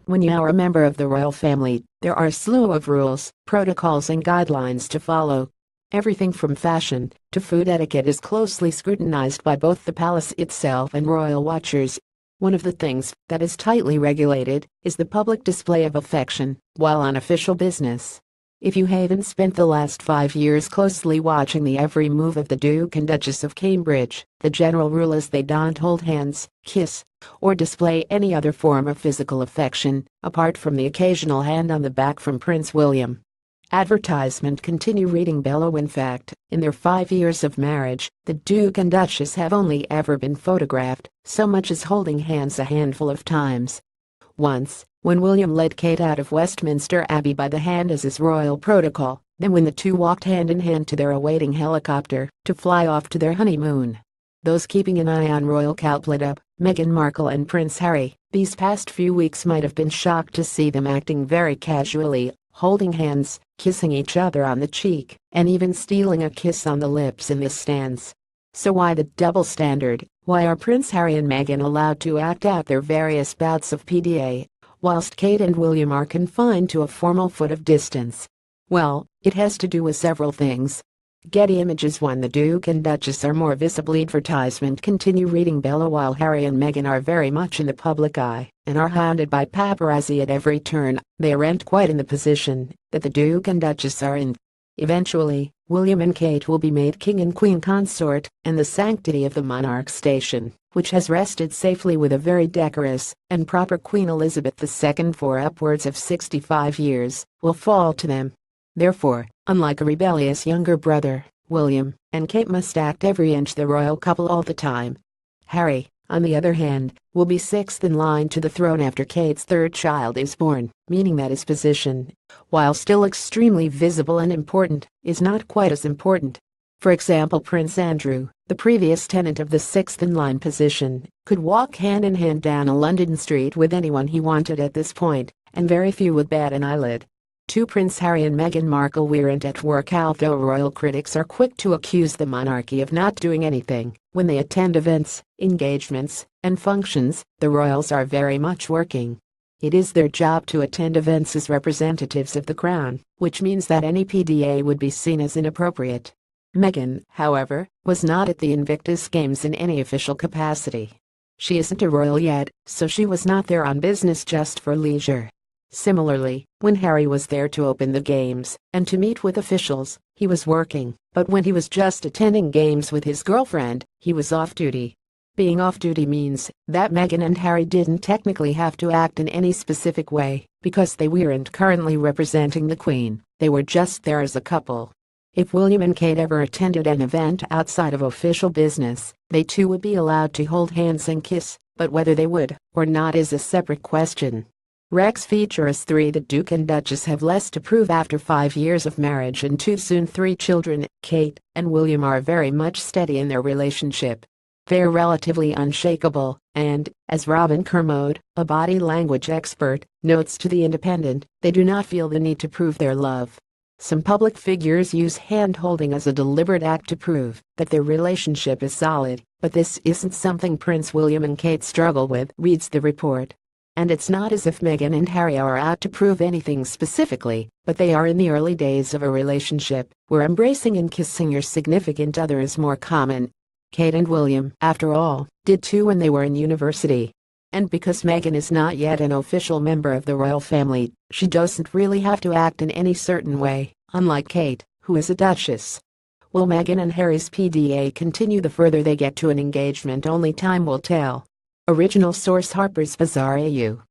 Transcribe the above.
When you are a member of the royal family, there are a slew of rules, protocols and guidelines to follow. Everything from fashion to food etiquette is closely scrutinized by both the palace itself and royal watchers. One of the things that is tightly regulated is the public display of affection while on official business. If you haven't spent the last 5 years closely watching the every move of the Duke and Duchess of Cambridge, the general rule is they don't hold hands, kiss, or display any other form of physical affection, apart from the occasional hand on the back from Prince William. Advertisement continue reading below. In fact, in their 5 years of marriage, the Duke and Duchess have only ever been photographed, so much as holding hands a handful of times. Once, when William led Kate out of Westminster Abbey by the hand as is royal protocol, then when the two walked hand in hand to their awaiting helicopter to fly off to their honeymoon. Those keeping an eye on royal couplet, Meghan Markle and Prince Harry, these past few weeks might have been shocked to see them acting very casually, holding hands, kissing each other on the cheek, and even stealing a kiss on the lips in this stance. So why the double standard? Why are Prince Harry and Meghan allowed to act out their various bouts of PDA, whilst Kate and William are confined to a formal foot of distance? Well, it has to do with several things. Getty Images 1. The Duke and Duchess are more visibly advertisement continue reading below. While Harry and Meghan are very much in the public eye and are hounded by paparazzi at every turn, they aren't quite in the position that the Duke and Duchess are in. Eventually, William and Kate will be made king and queen consort, and the sanctity of the monarch's station, which has rested safely with a very decorous and proper Queen Elizabeth II for upwards of 65 years, will fall to them. Therefore, unlike a rebellious younger brother, William and Kate must act every inch the royal couple all the time. Harry, on the other hand, will be sixth in line to the throne after Kate's third child is born, meaning that his position, while still extremely visible and important, is not quite as important. For example, Prince Andrew, the previous tenant of the sixth-in-line position, could walk hand in hand down a London street with anyone he wanted at this point, and very few would bat an eyelid. 2. Prince Harry and Meghan Markle weren't at work. Although royal critics are quick to accuse the monarchy of not doing anything, when they attend events, engagements, and functions, the royals are very much working. It is their job to attend events as representatives of the crown, which means that any PDA would be seen as inappropriate. Meghan, however, was not at the Invictus Games in any official capacity. She isn't a royal yet, so she was not there on business, just for leisure. Similarly, when Harry was there to open the games and to meet with officials, he was working, but when he was just attending games with his girlfriend, he was off duty. Being off duty means that Meghan and Harry didn't technically have to act in any specific way, because they weren't currently representing the Queen, they were just there as a couple. If William and Kate ever attended an event outside of official business, they too would be allowed to hold hands and kiss, but whether they would or not is a separate question. Rex features 3. The Duke and Duchess have less to prove after 5 years of marriage and soon 3 children. Kate and William are very much steady in their relationship. They're relatively unshakable, and, as Robin Kermode, a body language expert, notes to The Independent, they do not feel the need to prove their love. Some public figures use hand-holding as a deliberate act to prove that their relationship is solid, but this isn't something Prince William and Kate struggle with, reads the report. And it's not as if Meghan and Harry are out to prove anything specifically, but they are in the early days of a relationship, where embracing and kissing your significant other is more common. Kate and William, after all, did too when they were in university. And because Meghan is not yet an official member of the royal family, she doesn't really have to act in any certain way, unlike Kate, who is a duchess. Will Meghan and Harry's PDA continue the further they get to an engagement? Only time will tell. Original source: Harper's Bazaar AU.